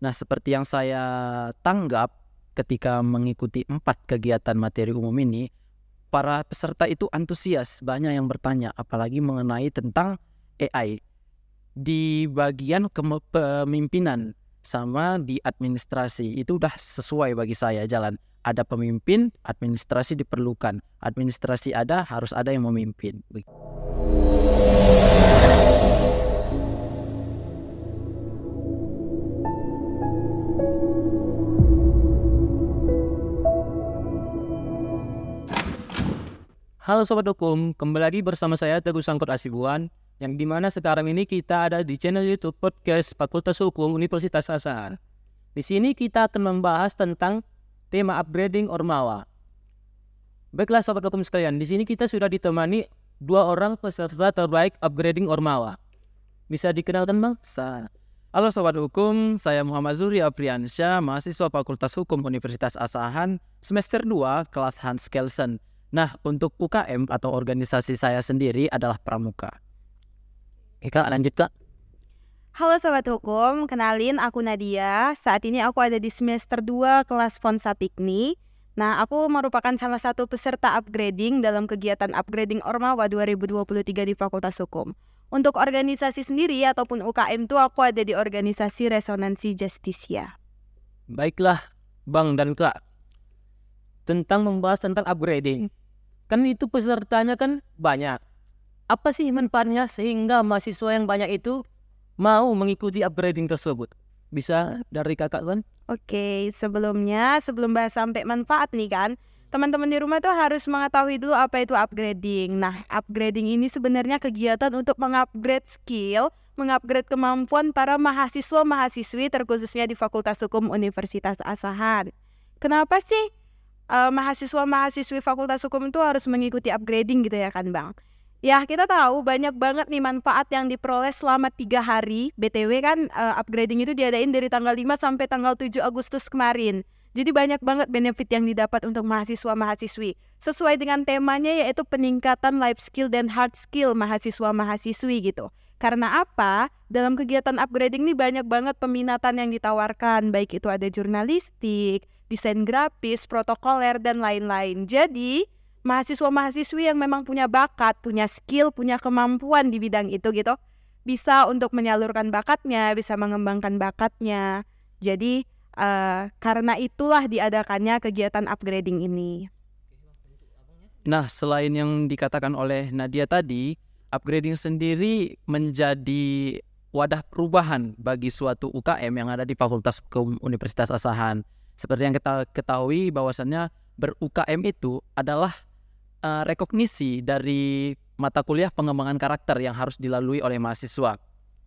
Nah, seperti yang saya tanggap ketika mengikuti 4 kegiatan materi umum ini, para peserta itu antusias, banyak yang bertanya, apalagi mengenai tentang AI. Di bagian kepemimpinan sama di administrasi, itu udah sesuai bagi saya jalan. Ada pemimpin, administrasi diperlukan. Administrasi ada, harus ada yang memimpin. Halo Sobat Hukum, kembali lagi bersama saya Teguh Sangkut Asibuan, yang dimana sekarang ini kita ada di channel YouTube Podcast Fakultas Hukum Universitas Asahan. Di sini kita akan membahas tentang tema upgrading Ormawa. Baiklah Sobat Hukum sekalian, di sini kita sudah ditemani 2 orang peserta terbaik upgrading Ormawa. Bisa dikenalkan Bang? Halo Sobat Hukum, saya Muhammad Zuri Apriansyah, mahasiswa Fakultas Hukum Universitas Asahan, semester 2, kelas Hans Kelsen. Nah, untuk UKM atau organisasi saya sendiri adalah Pramuka. Oke Kak, lanjut Kak. Halo Sobat Hukum, kenalin aku Nadia. Saat ini aku ada di semester 2 kelas Fonsa Pikni. Nah, aku merupakan salah satu peserta upgrading dalam kegiatan upgrading Ormawa 2023 di Fakultas Hukum. Untuk organisasi sendiri ataupun UKM tuh aku ada di organisasi Resonansi Justisia. Baiklah Bang dan Kak, tentang membahas tentang upgrading. Kan itu pesertanya kan banyak. Apa sih manfaatnya sehingga mahasiswa yang banyak itu mau mengikuti upgrading tersebut? Bisa dari kakak kan? Oke, sebelum bahas sampai manfaat nih kan, teman-teman di rumah tuh harus mengetahui dulu apa itu upgrading. Nah, upgrading ini sebenarnya kegiatan untuk mengupgrade skill, mengupgrade kemampuan para mahasiswa-mahasiswi terkhususnya di Fakultas Hukum Universitas Asahan. Kenapa sih mahasiswa-mahasiswi Fakultas Hukum itu harus mengikuti upgrading gitu ya kan Bang? Ya kita tahu banyak banget nih manfaat yang diperoleh selama 3 hari. BTW kan upgrading itu diadain dari tanggal 5 sampai tanggal 7 Agustus kemarin. Jadi banyak banget benefit yang didapat untuk mahasiswa-mahasiswi. Sesuai dengan temanya yaitu peningkatan life skill dan hard skill mahasiswa-mahasiswi gitu. Karena apa? Dalam kegiatan upgrading ini banyak banget peminatan yang ditawarkan. Baik itu ada jurnalistik, desain grafis, protokoler, dan lain-lain. Jadi, mahasiswa-mahasiswi yang memang punya bakat, punya skill, punya kemampuan di bidang itu gitu, bisa untuk menyalurkan bakatnya, bisa mengembangkan bakatnya. Jadi, karena itulah diadakannya kegiatan upgrading ini. Nah, selain yang dikatakan oleh Nadia tadi, upgrading sendiri menjadi wadah perubahan bagi suatu UKM yang ada di Fakultas Hukum Universitas Asahan. Seperti yang kita ketahui bahwasannya ber-UKM itu adalah rekognisi dari mata kuliah pengembangan karakter yang harus dilalui oleh mahasiswa.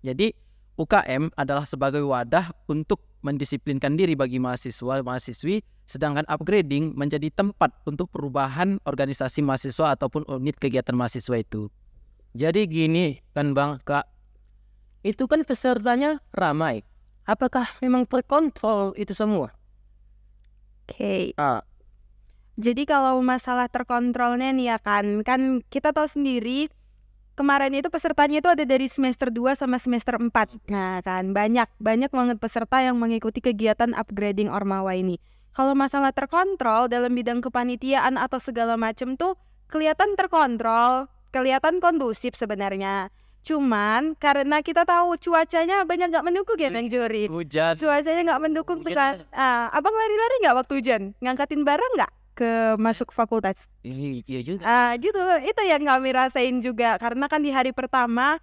Jadi UKM adalah sebagai wadah untuk mendisiplinkan diri bagi mahasiswa-mahasiswi, sedangkan upgrading menjadi tempat untuk perubahan organisasi mahasiswa ataupun unit kegiatan mahasiswa itu. Jadi gini kan Bang, Kak, itu kan pesertanya ramai. Apakah memang terkontrol itu semua? Oke. Jadi kalau masalah terkontrolnya nih ya kan kita tahu sendiri kemarin itu pesertanya itu ada dari semester 2 sama semester 4. Nah kan banyak banget peserta yang mengikuti kegiatan upgrading Ormawa ini. Kalau masalah terkontrol dalam bidang kepanitiaan atau segala macam tuh kelihatan terkontrol, kelihatan kondusif sebenarnya. Cuman karena kita tahu cuacanya banyak gak mendukung ya Bang Juri. Hujan. Cuacanya gak mendukung tuh kan. Abang lari-lari gak waktu hujan? Ngangkatin barang gak ke masuk fakultas? Iya juga. Gitu, itu yang kami rasain juga. Karena kan di hari pertama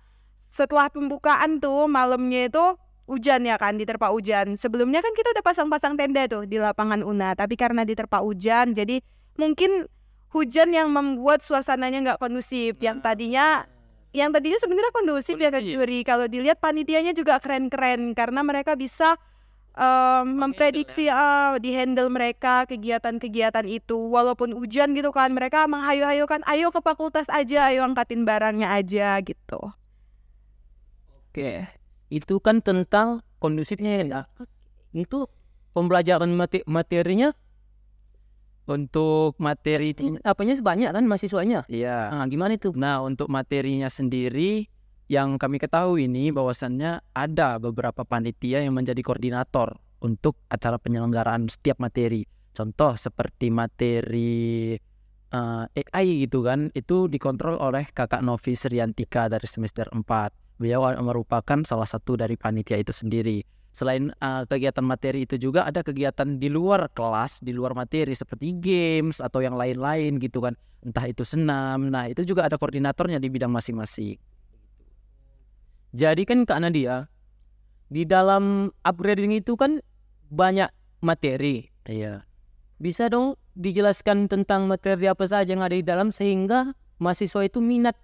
setelah pembukaan tuh malamnya itu hujan ya kan, diterpa hujan. Sebelumnya kan kita udah pasang-pasang tenda tuh di lapangan UNA. Tapi karena diterpa hujan jadi mungkin hujan yang membuat suasananya gak kondusif. Yang tadinya sebenarnya kondusif ya Kak Juri. Kalau dilihat panitianya juga keren-keren karena mereka bisa memprediksi di-handle mereka kegiatan-kegiatan itu. Walaupun hujan gitu kan, mereka menghayu-hayukan, ayo ke fakultas aja, ayo angkatin barangnya aja gitu. Oke, itu kan tentang kondusifnya ya. Itu pembelajaran materinya. Untuk materi apanya banyak kan mahasiswanya? Iya. Nah, gimana itu? Nah, untuk materinya sendiri yang kami ketahui ini bahwasannya ada beberapa panitia yang menjadi koordinator untuk acara penyelenggaraan setiap materi. Contoh seperti materi AI gitu kan, itu dikontrol oleh Kakak Novi Sriantika dari semester 4. Beliau merupakan salah satu dari panitia itu sendiri. Selain kegiatan materi itu juga ada kegiatan di luar kelas, di luar materi seperti games atau yang lain-lain gitu kan. Entah itu senam. Nah, itu juga ada koordinatornya di bidang masing-masing. Jadi kan Kak Nadia, di dalam upgrading itu kan banyak materi. Iya. Bisa dong dijelaskan tentang materi apa saja yang ada di dalam sehingga mahasiswa itu minat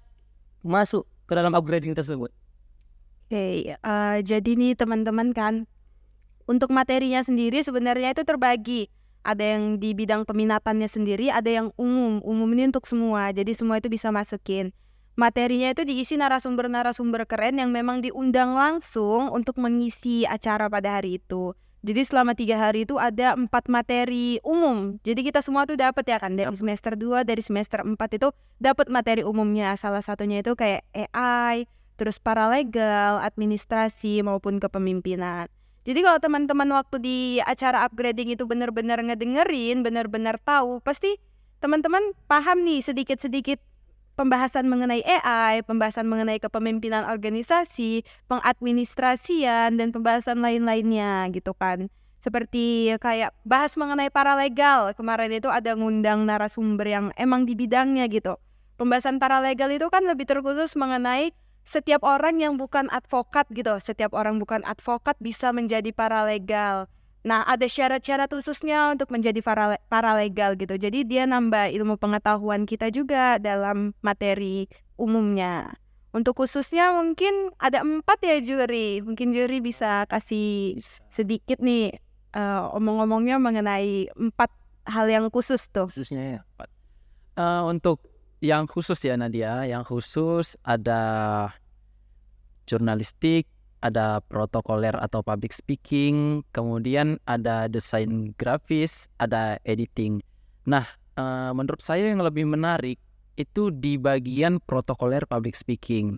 masuk ke dalam upgrading tersebut. Oke, jadi nih teman-teman kan, untuk materinya sendiri sebenarnya itu terbagi. Ada yang di bidang peminatannya sendiri, ada yang umum. Umum ini untuk semua, jadi semua itu bisa masukin. Materinya itu diisi narasumber-narasumber keren yang memang diundang langsung untuk mengisi acara pada hari itu. Jadi selama 3 hari itu ada 4 materi umum. Jadi kita semua tuh dapat ya kan, dari semester 2, dari semester 4 itu dapat materi umumnya. Salah satunya itu kayak AI, terus paralegal, administrasi maupun kepemimpinan. Jadi kalau teman-teman waktu di acara upgrading itu benar-benar ngedengerin, benar-benar tahu, pasti teman-teman paham nih sedikit-sedikit pembahasan mengenai AI, pembahasan mengenai kepemimpinan organisasi, pengadministrasian, dan pembahasan lain-lainnya gitu kan. Seperti kayak bahas mengenai paralegal, kemarin itu ada ngundang narasumber yang emang di bidangnya gitu. Pembahasan paralegal itu kan lebih terkhusus mengenai setiap orang yang bukan advokat gitu, setiap orang bukan advokat bisa menjadi paralegal. Nah, ada syarat-syarat khususnya untuk menjadi paralegal gitu. Jadi dia nambah ilmu pengetahuan kita juga dalam materi umumnya. Untuk khususnya mungkin ada 4 ya juri. Mungkin juri bisa kasih sedikit nih omong-omongnya mengenai 4 hal yang khusus tuh. Khususnya ya, Pak. Untuk yang khusus ya Nadia, yang khusus ada jurnalistik, ada protokoler atau public speaking, kemudian ada desain grafis, ada editing. Nah, menurut saya yang lebih menarik itu di bagian protokoler public speaking.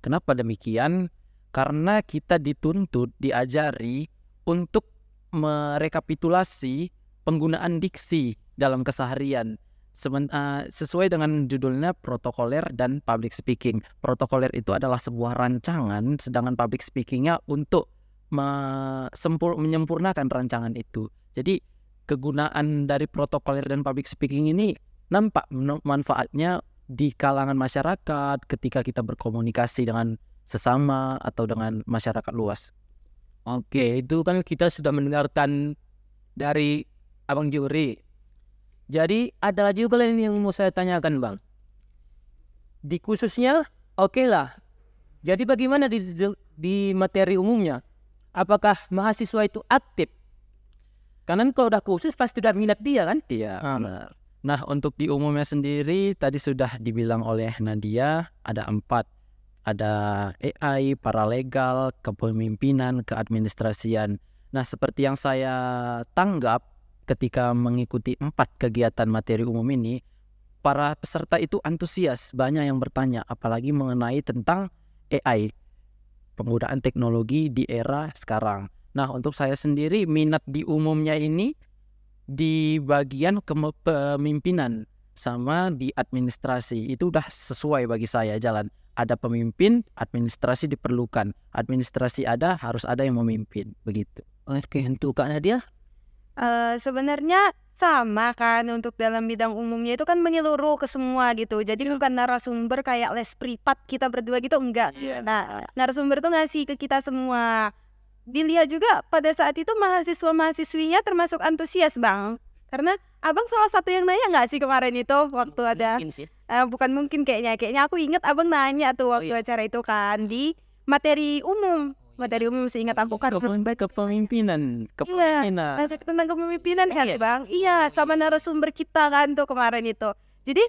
Kenapa demikian? Karena kita dituntut, diajari untuk merekapitulasi penggunaan diksi dalam keseharian. Sesuai dengan judulnya protokoler dan public speaking. Protokoler itu adalah sebuah rancangan, sedangkan public speakingnya untuk menyempurnakan rancangan itu. Jadi kegunaan dari protokoler dan public speaking ini nampak manfaatnya di kalangan masyarakat ketika kita berkomunikasi dengan sesama atau dengan masyarakat luas. Oke, itu kan kita sudah mendengarkan dari Abang Juri. Jadi ada lagi juga yang mau saya tanyakan Bang. Di khususnya oke lah. Jadi bagaimana di materi umumnya? Apakah mahasiswa itu aktif? Karena kalau udah khusus pasti udah minat dia kan? Iya, benar. Nah, untuk di umumnya sendiri tadi sudah dibilang oleh Nadia ada 4. Ada AI, paralegal, kepemimpinan, keadministrasian. Nah, seperti yang saya tanggap ketika mengikuti 4 kegiatan materi umum ini, para peserta itu antusias, banyak yang bertanya, apalagi mengenai tentang AI, penggunaan teknologi di era sekarang. Nah, untuk saya sendiri, minat di umumnya ini di bagian kepemimpinan sama di administrasi, itu udah sesuai bagi saya jalan. Ada pemimpin, administrasi diperlukan. Administrasi ada, harus ada yang memimpin, begitu. Oke, untuk Kak Nadia? Sebenarnya sama kan, untuk dalam bidang umumnya itu kan menyeluruh ke semua gitu. Jadi bukan narasumber kayak les privat kita berdua gitu, enggak. Nah, narasumber tuh ngasih ke kita semua. Dilihat juga pada saat itu mahasiswa-mahasiswinya termasuk antusias Bang. Karena Abang salah satu yang nanya nggak sih kemarin itu waktu ada bukan mungkin kayaknya aku ingat Abang nanya tuh waktu acara itu kan di materi umum. Materi umum seingat aku kan Kepemimpinan. Tentang kepemimpinan kan Bang. Iya, sama narasumber kita kan tuh kemarin itu. Jadi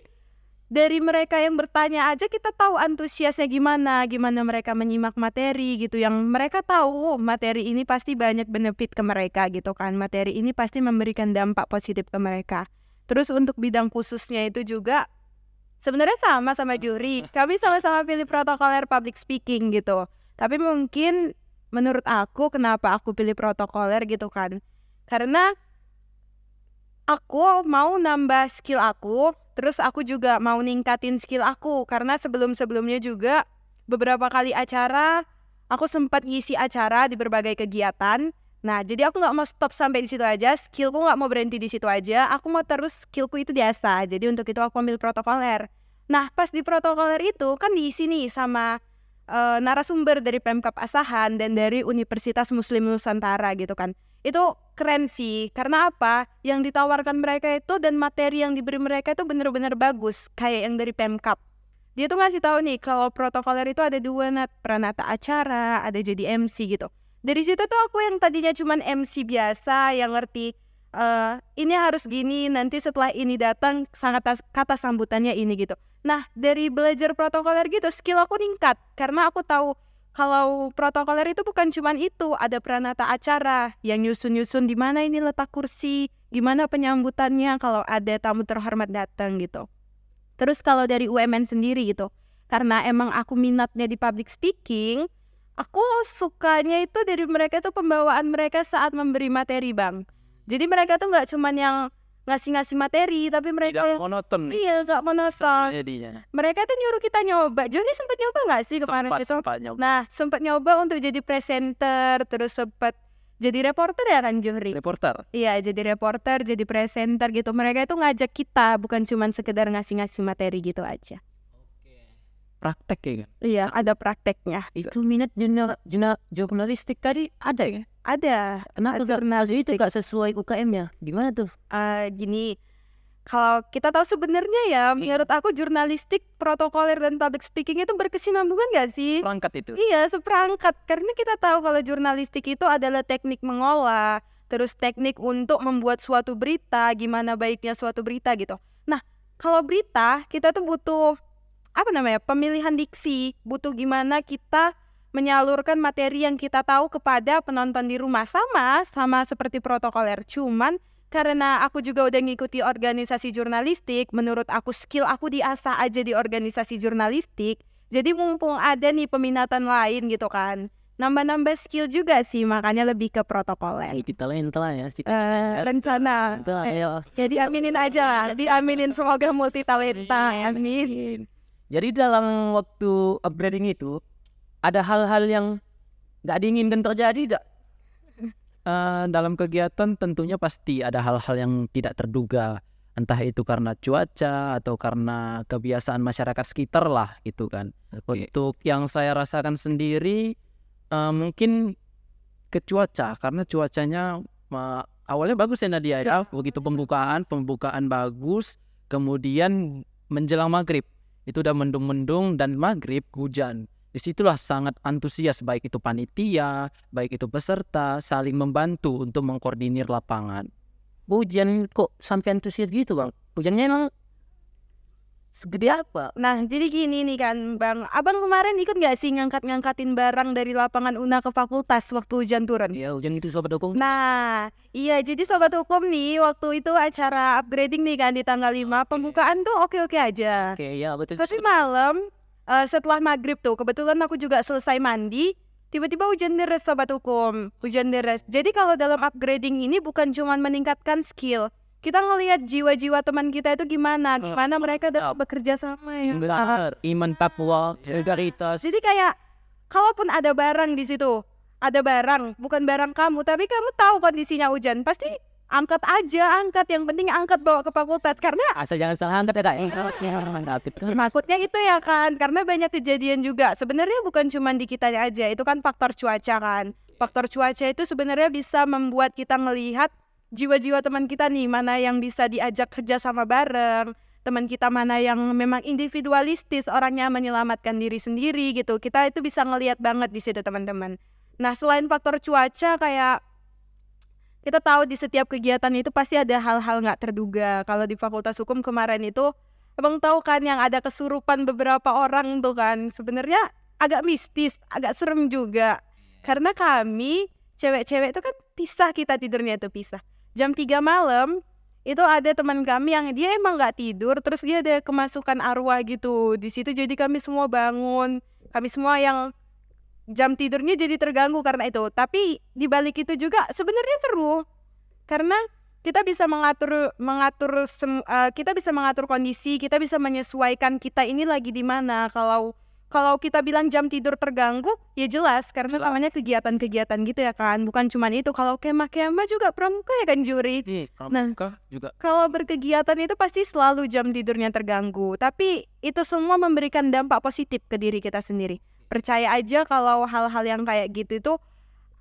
dari mereka yang bertanya aja kita tahu antusiasnya gimana mereka menyimak materi gitu, yang mereka tahu materi ini pasti banyak benefit ke mereka gitu kan, materi ini pasti memberikan dampak positif ke mereka. Terus untuk bidang khususnya itu juga Sebenarnya sama juri. Kami sama-sama pilih protokoler public speaking gitu. Tapi mungkin menurut aku kenapa aku pilih protokoler gitu kan. Karena aku mau nambah skill aku, terus aku juga mau ningkatin skill aku. Karena sebelum-sebelumnya juga beberapa kali acara, aku sempat ngisi acara di berbagai kegiatan. Nah, jadi aku nggak mau stop sampai di situ aja. Skillku nggak mau berhenti di situ aja. Aku mau terus skillku itu diasah. Jadi untuk itu aku ambil protokoler. Nah, pas di protokoler itu kan diisi nih sama narasumber dari Pemkab Asahan dan dari Universitas Muslim Nusantara gitu kan. Itu keren sih. Karena apa? Yang ditawarkan mereka itu dan materi yang diberi mereka itu benar-benar bagus. Kayak yang dari Pemkab. Dia tuh ngasih tahu nih kalau protokoler itu ada 2, pranata acara, ada jadi MC gitu. Dari situ tuh aku yang tadinya cuman MC biasa yang ngerti ini harus gini, nanti setelah ini datang kata sambutannya ini gitu. Nah, dari belajar protokoler gitu skill aku meningkat karena aku tahu kalau protokoler itu bukan cuman itu, ada pranata acara yang nyusun-nyusun di mana ini letak kursi, gimana penyambutannya kalau ada tamu terhormat datang gitu. Terus kalau dari UMN sendiri gitu, karena emang aku minatnya di public speaking, aku sukanya itu dari mereka tuh pembawaan mereka saat memberi materi, Bang. Jadi mereka tuh nggak cuman yang ngasih materi, tapi mereka Tidak monoton. Iya, nggak monoton. Jadinya. Mereka tuh nyuruh kita nyoba. Joni sempat nyoba nggak sih kemarin itu? Sempat nyoba. Nah, sempat nyoba untuk jadi presenter, terus sempat jadi reporter ya kan, Johri? Reporter. Iya, jadi reporter, jadi presenter gitu. Mereka itu ngajak kita, bukan cuman sekedar ngasih materi gitu aja. Praktek ya kan? Iya, ada prakteknya. Itu minat jurnalistik tadi ada ya? Ada. Kenapa itu gak sesuai UKM-nya? Gimana tuh? Gini, kalau kita tahu sebenarnya ya, menurut aku jurnalistik, protokoler dan public speaking itu berkesinambungan gak sih? Perangkat itu. Iya, seperangkat. Karena kita tahu kalau jurnalistik itu adalah teknik mengolah, terus teknik untuk membuat suatu berita, gimana baiknya suatu berita gitu. Nah, kalau berita, kita tuh butuh pemilihan diksi, butuh gimana kita menyalurkan materi yang kita tahu kepada penonton di rumah. Sama seperti protokoler, cuman karena aku juga udah ngikuti organisasi jurnalistik, menurut aku skill aku diasah aja di organisasi jurnalistik, jadi mumpung ada nih peminatan lain gitu kan, nambah-nambah skill juga sih, makanya lebih ke protokoler. Kita lain telah ya. Rencana. Ya diaminin aja lah, diaminin, semoga multi talenta, amin. Jadi dalam waktu upgrading itu ada hal-hal yang nggak diinginkan terjadi tidak? Dalam kegiatan tentunya pasti ada hal-hal yang tidak terduga, entah itu karena cuaca atau karena kebiasaan masyarakat sekitar lah gitu kan. Untuk yang saya rasakan sendiri mungkin ke cuaca, karena cuacanya awalnya bagus ya Nadia ya, begitu pembukaan bagus, kemudian menjelang maghrib itu udah mendung-mendung dan maghrib hujan. Disitulah sangat antusias, baik itu panitia, baik itu peserta, saling membantu untuk mengkoordinir lapangan. Hujan kok sampai antusias gitu Bang? Hujannya emang segede apa? Nah, jadi gini nih kan Bang, Abang kemarin ikut gak sih ngangkatin barang dari lapangan UNA ke fakultas waktu hujan turun? Iya, hujan itu Sobat Hukum. Nah, iya, jadi Sobat Hukum nih waktu itu acara upgrading nih kan di tanggal 5, pembukaan tuh oke-oke aja. Oke, ya betul. Tapi malam setelah maghrib tuh, kebetulan aku juga selesai mandi, tiba-tiba hujan deras Sobat Hukum, hujan deras. Jadi kalau dalam upgrading ini bukan cuma meningkatkan skill, kita ngelihat jiwa-jiwa teman kita itu gimana mereka bekerja sama ya. Benar, iman takwa, solidaritas. Jadi kayak kalaupun ada barang di situ, ada barang, bukan barang kamu, tapi kamu tahu kondisinya hujan, pasti angkat yang penting angkat bawa ke fakultas, karena asal jangan salah angkat ya Kak. Maksudnya itu ya kan, karena banyak kejadian juga. Sebenarnya bukan cuma di kitanya aja, itu kan faktor cuaca kan. Faktor cuaca itu sebenarnya bisa membuat kita melihat jiwa-jiwa teman kita nih, mana yang bisa diajak kerja sama bareng, teman kita mana yang memang individualistis, orangnya menyelamatkan diri sendiri gitu. Kita itu bisa ngelihat banget di situ teman-teman. Nah, selain faktor cuaca, kayak kita tahu di setiap kegiatan itu pasti ada hal-hal nggak terduga. Kalau di Fakultas Hukum kemarin itu, Abang tahu kan yang ada kesurupan beberapa orang tuh kan, sebenarnya agak mistis, agak serem juga. Karena kami cewek-cewek itu kan pisah, kita tidurnya itu pisah. Jam 3 malam itu ada teman kami yang dia emang nggak tidur, terus dia ada kemasukan arwah gitu di situ, jadi kami semua bangun, kami semua yang jam tidurnya jadi terganggu karena itu. Tapi di balik itu juga sebenarnya seru karena kita bisa kita bisa mengatur kondisi, kita bisa menyesuaikan kita ini lagi di mana. Kalau kita bilang jam tidur terganggu, ya jelas karena namanya kegiatan-kegiatan gitu ya kan. Bukan cuma itu, kalau kemah-kemah juga pramuka ya kan Juri. Pramuka juga. Kalau berkegiatan itu pasti selalu jam tidurnya terganggu. Tapi itu semua memberikan dampak positif ke diri kita sendiri. Percaya aja kalau hal-hal yang kayak gitu itu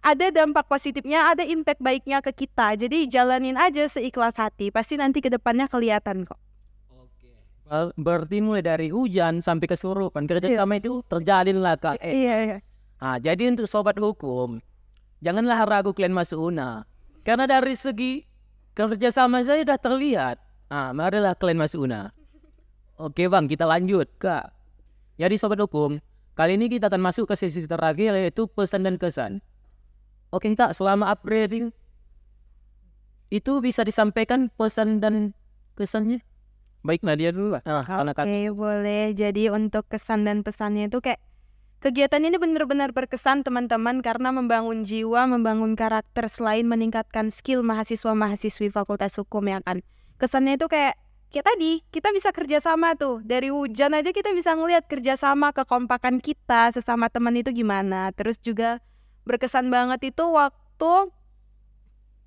ada dampak positifnya, ada impact baiknya ke kita. Jadi jalanin aja seikhlas hati, pasti nanti ke depannya kelihatan kok. Berarti mulai dari hujan sampai kesurupan kerjasama itu terjalin lah Kak. Iya. Nah, jadi untuk sobat hukum, janganlah ragu kalian masuk UNA. Karena dari segi kerjasama saya sudah terlihat. Marilah kalian masuk UNA. Oke Bang, kita lanjut Kak. Jadi sobat hukum, kali ini kita akan masuk ke sesi terakhir, yaitu pesan dan kesan. Oke Kak, selama upgrading itu bisa disampaikan pesan dan kesannya? Baik, Nadia dulu lah. Oke, boleh. Jadi untuk kesan dan pesannya itu kayak kegiatan ini benar-benar berkesan teman-teman karena membangun jiwa, membangun karakter selain meningkatkan skill mahasiswa-mahasiswi Fakultas Hukum ya kan. Kesannya itu kayak tadi kita bisa kerjasama tuh, dari hujan aja kita bisa ngelihat kerjasama, kekompakan kita sesama teman itu gimana. Terus juga berkesan banget itu waktu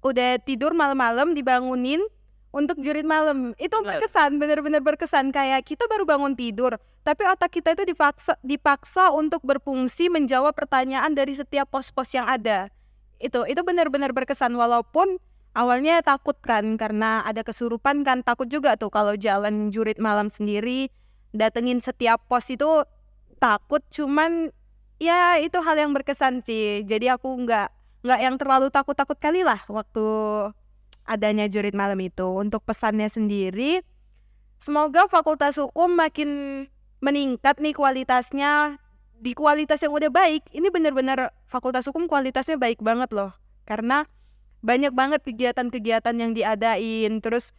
udah tidur malam-malam dibangunin untuk jurit malam. Itu berkesan, benar-benar berkesan. Kayak kita baru bangun tidur, tapi otak kita itu dipaksa untuk berfungsi menjawab pertanyaan dari setiap pos-pos yang ada. Itu benar-benar berkesan, walaupun awalnya takut kan karena ada kesurupan kan, takut juga tuh kalau jalan jurit malam sendiri, datengin setiap pos itu takut. Cuman ya itu hal yang berkesan sih. Jadi aku nggak yang terlalu takut-takut kali lah waktu adanya jurit malam itu. Untuk pesannya sendiri, semoga Fakultas Hukum makin meningkat nih kualitasnya. Di kualitas yang udah baik, ini benar-benar Fakultas Hukum kualitasnya baik banget loh. Karena banyak banget kegiatan-kegiatan yang diadain, terus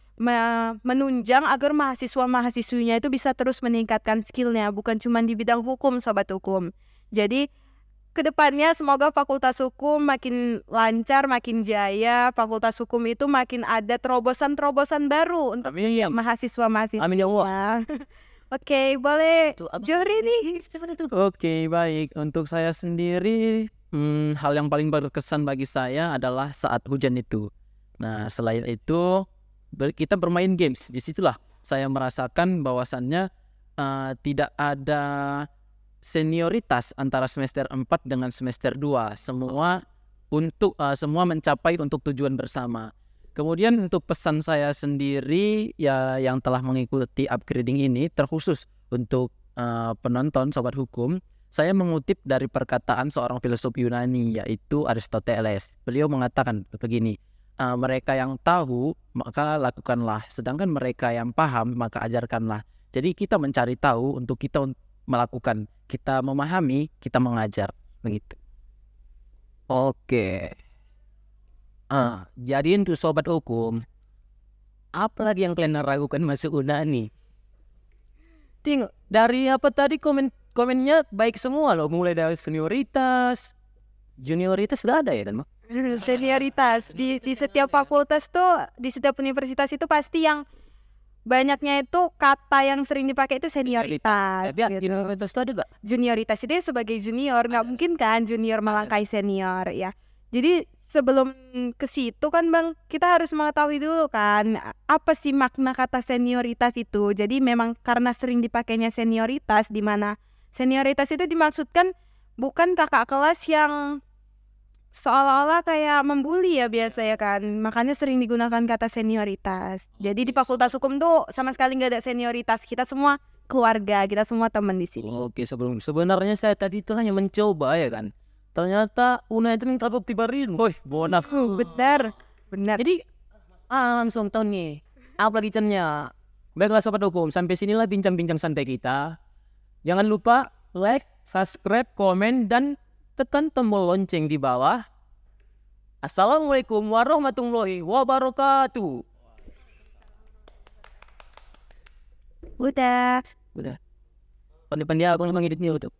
menunjang agar mahasiswa-mahasiswinya itu bisa terus meningkatkan skillnya, bukan cuma di bidang hukum, sobat hukum. Jadi kedepannya semoga Fakultas Hukum makin lancar, makin jaya. Fakultas Hukum itu makin ada terobosan-terobosan baru untuk mahasiswa-mahasiswa. Amin ya Allah. Oke, boleh Johri nih. Oke, baik. Untuk saya sendiri, hal yang paling berkesan bagi saya adalah saat hujan itu. Nah, selain itu, kita bermain games. Disitulah saya merasakan bahwasannya tidak ada senioritas antara semester 4 dengan semester 2. Semua mencapai untuk tujuan bersama. Kemudian untuk pesan saya sendiri ya yang telah mengikuti upgrading ini, terkhusus untuk penonton sobat hukum, saya mengutip dari perkataan seorang filsuf Yunani yaitu Aristoteles. Beliau mengatakan begini, mereka yang tahu maka lakukanlah, sedangkan mereka yang paham maka ajarkanlah. Jadi kita mencari tahu untuk kita melakukan, kita memahami, kita mengajar, begitu. Oke. Jadi untuk sobat hukum, apa lagi yang kalian ragukan masuk UNA nih? Tengok dari apa tadi komennya baik semua loh, mulai dari senioritas, junioritas gak ada ya kan, Mak? Senioritas di setiap fakultas tuh, di setiap universitas itu pasti yang banyaknya itu kata yang sering dipakai itu senioritas. Tapi junioritas itu ada gak? Junioritas itu sebagai junior, nggak mungkin kan junior melangkai senior ya. Jadi sebelum ke situ kan Bang, kita harus mengetahui dulu kan apa sih makna kata senioritas itu. Jadi memang karena sering dipakainya senioritas, di mana senioritas itu dimaksudkan bukan kakak kelas yang seolah-olah kayak membuli ya biasa ya kan, makanya sering digunakan kata senioritas. Jadi di Fakultas Hukum tuh sama sekali nggak ada senioritas, kita semua keluarga, kita semua teman di sini. Oke, sebenarnya saya tadi itu hanya mencoba ya kan, ternyata UNA itu minta bukti barin. Woi, bonaf. Benar. Jadi langsung tahu nih apa lagi cennya. Baiklah sobat hukum, sampai sinilah bincang-bincang santai kita. Jangan lupa like, subscribe, komen, dan tekan tombol lonceng di bawah. Assalamualaikum warahmatullahi wabarakatuh. Udah. Pandai-pandai abang emang editnya YouTube.